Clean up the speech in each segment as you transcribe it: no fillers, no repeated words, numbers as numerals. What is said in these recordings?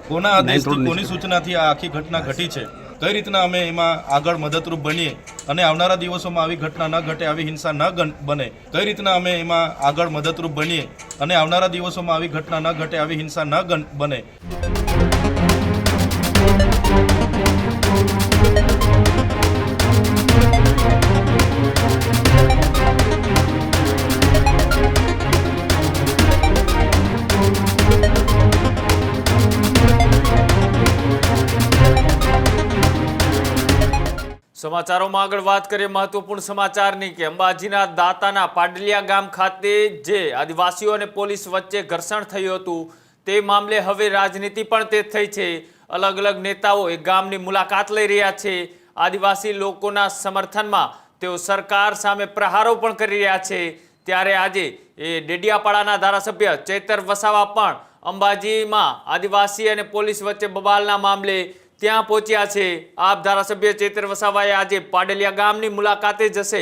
કોના આદેશથી કોની સૂચનાથી આ આખી ઘટના ઘટી છે, કઈ રીતના અમે એમાં આગળ મદદરૂપ બનીએ અને આવનારા દિવસોમાં આવી ઘટના ન ઘટે, આવી હિંસા ન બને, કઈ રીતના અમે એમાં આગળ મદદરૂપ બનીએ અને આવનારા દિવસોમાં આવી ઘટના ન ઘટે, આવી હિંસા ન બને. સમાચારોમાં આગળ વાત કરીએ મહત્વપૂર્ણ સમાચારની કે અંબાજીના દાતાના પાડલિયા ગામ ખાતે જે આદિવાસીઓ અને પોલીસ વચ્ચે ઘર્ષણ થયું હતું તે મામલે હવે રાજનીતિ પણ તે થઈ છે. અલગ અલગ નેતાઓ એ ગામની મુલાકાત લઈ રહ્યા છે. આદિવાસી લોકોના સમર્થનમાં તેઓ સરકાર સામે પ્રહારો પણ કરી રહ્યા છે. ત્યારે આજે એ ડેડિયાપાડાના ધારાસભ્ય ચૈતર વસાવા પણ અંબાજીમાં આદિવાસી અને પોલીસ વચ્ચે બબાલના મામલે ત્યાં પહોંચ્યા છે. આપ ધારાસભ્ય ચૈતર વસાવાએ આજે પાડલિયા ગામની મુલાકાતે જશે.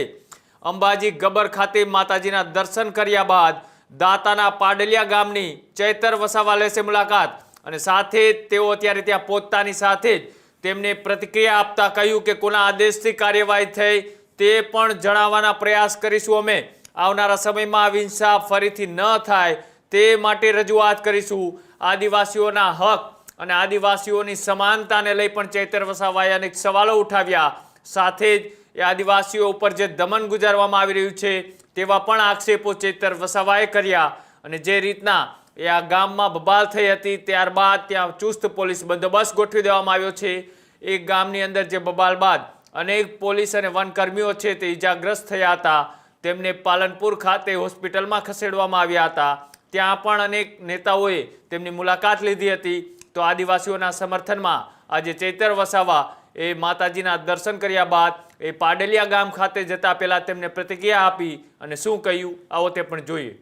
અંબાજી ગબર ખાતે માતાજીના દર્શન કર્યા બાદ દાતાના પાડલિયા ગામની ચૈતર વસાવા લેશે મુલાકાત અને સાથે તેઓ અત્યારે ત્યાં પહોંચતાની સાથે જ તેમને પ્રતિક્રિયા આપતા કહ્યું કે કોના આદેશથી કાર્યવાહી થઈ તે પણ જણાવવાના પ્રયાસ કરીશું. અમે આવનારા સમયમાં આ હિંસા ફરીથી ન થાય તે માટે રજૂઆત કરીશું. આદિવાસીઓના હક અને આદિવાસીઓની સમાનતાને લઈ પણ ચૈતર વસાવાએ અનેક સવાલો ઉઠાવ્યા. સાથે જ એ આદિવાસીઓ ઉપર જે દમન ગુજારવામાં આવી રહ્યું છે તેવા પણ આક્ષેપો ચૈતર વસાવાએ કર્યા. અને જે રીતના એ આ ગામમાં બબાલ થઈ હતી ત્યારબાદ ત્યાં ચુસ્ત પોલીસ બંદોબસ્ત ગોઠવી દેવામાં આવ્યો છે. એ ગામની અંદર જે બબાલ બાદ અનેક પોલીસ અને વનકર્મીઓ છે તે ઇજાગ્રસ્ત થયા હતા. તેમને પાલનપુર ખાતે હોસ્પિટલમાં ખસેડવામાં આવ્યા હતા. ત્યાં પણ અનેક નેતાઓએ તેમની મુલાકાત લીધી હતી. તો આદિવાસીઓના સમર્થનમાં આજે ચૈતર વસાવા એ માતાજીના દર્શન કર્યા બાદ એ પાડલિયા ગામ ખાતે જતા પહેલા તેમને પ્રતિક્રિયા આપી અને શું કહ્યું આવો તે પણ જોઈએ.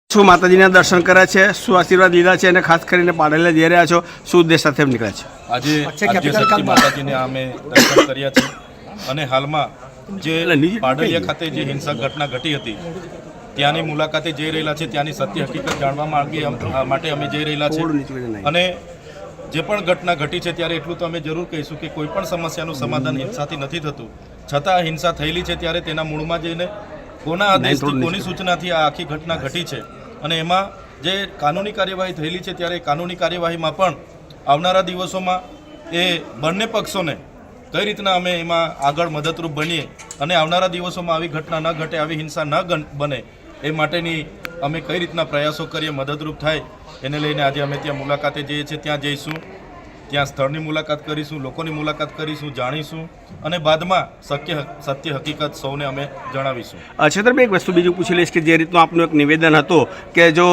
શું માતાજીના દર્શન કર્યા છે, શું આશીર્વાદ લીધા છે અને ખાસ કરીને પાડલિયા જઈ રહ્યા છો, શું ઉદ્દેશ સાથે નીકળ્યા છે? આજે આદ્યશક્તિ માતાજીને અમે દર્શન કર્યા છે અને હાલમાં જે પાડલિયા ખાતે જે હિંસક ઘટના ઘટી હતી ત્યાંની મુલાકાતે જઈ રહેલા છે. ત્યાંની સત્ય હકીકત જાણવા માટે અમે જઈ રહેલા છે. અને જે પણ ઘટના ઘટી છે ત્યારે એટલું તો અમે જરૂર કહીશું કે કોઈ પણ સમસ્યાનું સમાધાન હિંસાથી નથી થતું. છતાં હિંસા થયેલી છે ત્યારે તેના મૂળમાં જઈને કોના આદેશથી કોની સૂચનાથી આ આખી ઘટના ઘટી છે અને એમાં જે કાનૂની કાર્યવાહી થયેલી છે ત્યારે કાનૂની કાર્યવાહીમાં પણ આવનારા દિવસોમાં એ બંને પક્ષોને કઈ રીતના અમે એમાં આગળ મદદરૂપ બનીએ અને આવનારા દિવસોમાં આવી ઘટના ન ઘટે, આવી હિંસા ન બને એ માટેની અમે કઈ રીતના પ્રયાસો કરીએ, મદદરૂપ થાય એને લઈને આજે અમે ત્યાં મુલાકાતે જઈએ છીએ. ત્યાં જઈશું, ત્યાં સ્થળની મુલાકાત કરીશું, લોકોની મુલાકાત કરીશું, જાણીશું અને બાદમાં સત્ય હકીકત સૌને અમે જણાવીશું. છેતરભાઈ, એક વસ્તુ બીજું પૂછી લઈશ કે જે રીતનું આપનું એક નિવેદન હતું કે જો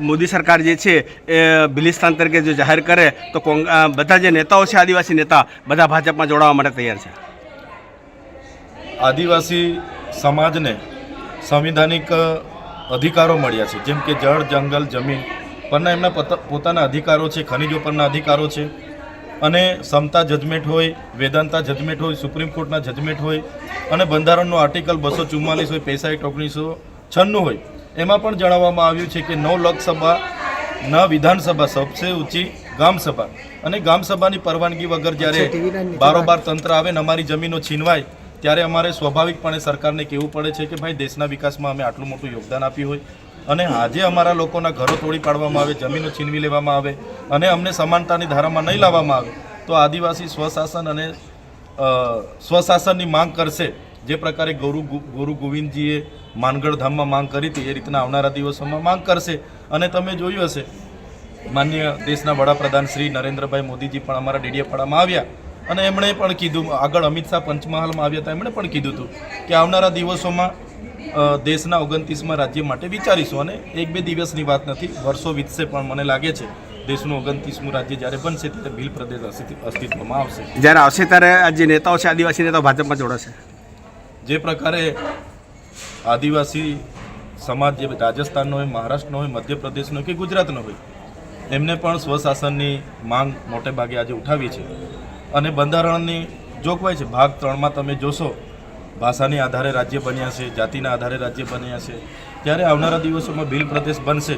મોદી સરકાર જે છે એ બિલિસ્તાન તરીકે જો જાહેર કરે તો બધા જે નેતાઓ છે આદિવાસી નેતા બધા ભાજપમાં જોડાવા માટે તૈયાર છે. આદિવાસી સમાજને સંવિધાનિક અધિકારો મળ્યા છે, જેમ કે જળ, જંગલ, જમીન પરના એમના પોતાના અધિકારો છે, ખનિજો પરના અધિકારો છે અને સમતા જજમેન્ટ હોય, વેદાંતા જજમેન્ટ હોય, સુપ્રીમ કોર્ટના જજમેન્ટ હોય અને બંધારણનો આર્ટિકલ 244 હોય, 65/1996 હોય. એમાં પણ જણાવવામાં આવ્યું છે કે ન લોકસભા ન વિધાનસભા, સબસે ઊંચી ગામસભા અને ગામસભાની પરવાનગી વગર જ્યારે બારોબાર તંત્ર આવે ને અમારી જમીનો છીનવાય ત્યારે અમારે સ્વાભાવિકપણે સરકારને કહેવું પડે છે કે ભાઈ દેશના વિકાસમાં અમે આટલું મોટું યોગદાન આપ્યું હોય અને આજે અમારા લોકોના ઘરો તોડી પાડવામાં આવે, જમીનો છીનવી લેવામાં આવે અને અમને સમાનતાની ધારામાં નહીં લાવવામાં આવે તો આદિવાસી સ્વશાસન અને સ્વશાસનની માંગ કરશે. જે પ્રકારે ગુરુ ગોવિંદજીએ માનગઢ ધામમાં માંગ કરી હતી એ રીતના આવનારા દિવસોમાં માંગ કરશે. અને તમે જોયું હશે માનનીય દેશના વડાપ્રધાન શ્રી નરેન્દ્રભાઈ મોદીજી પણ અમારા ડેડિયાપાડામાં આવ્યા અને એમણે પણ કીધું, આગળ અમિત શાહ પંચમહાલમાં આવ્યા હતા, એમણે પણ કીધું હતું કે આવનારા દિવસોમાં દેશના 29મા રાજ્ય માટે વિચારીશું. અને 1-2 દિવસની વાત નથી, વર્ષો વીતશે પણ મને લાગે છે દેશનું 29મું રાજ્ય જ્યારે બનશે ત્યારે ભીલ પ્રદેશ અસ્તિત્વમાં આવશે. જ્યારે આવશે ત્યારે આ જે નેતાઓ છે આદિવાસી નેતાઓ ભાજપમાં જોડાશે. જે પ્રકારે આદિવાસી સમાજ જે રાજસ્થાનનો હોય, મહારાષ્ટ્રનો હોય, મધ્યપ્રદેશનો કે ગુજરાતનો હોય એમને પણ સ્વશાસનની માંગ મોટે ભાગે આજે ઉઠાવી છે. અને બંધારણની જોગવાઈ છે, ભાગ 3માં તમે જોશો ભાષાની આધારે રાજ્ય બન્યા છે, જાતિના આધારે રાજ્ય બન્યા છે. ત્યારે આવનારા દિવસોમાં ભીલ પ્રદેશ બનશે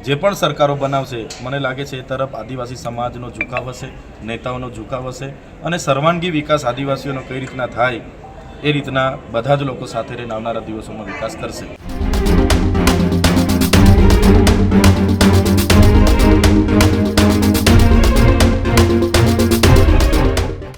જે પણ સરકારો બનાવશે મને લાગે છે એ તરફ આદિવાસી સમાજનો ઝુકાવ હશે, નેતાઓનો ઝુકાવ હશે અને સર્વાંગી વિકાસ આદિવાસીઓનો કઈ રીતના થાય એ રીતના બધા જ લોકો સાથે રહીને આવનારા દિવસોમાં વિકાસ કરશે.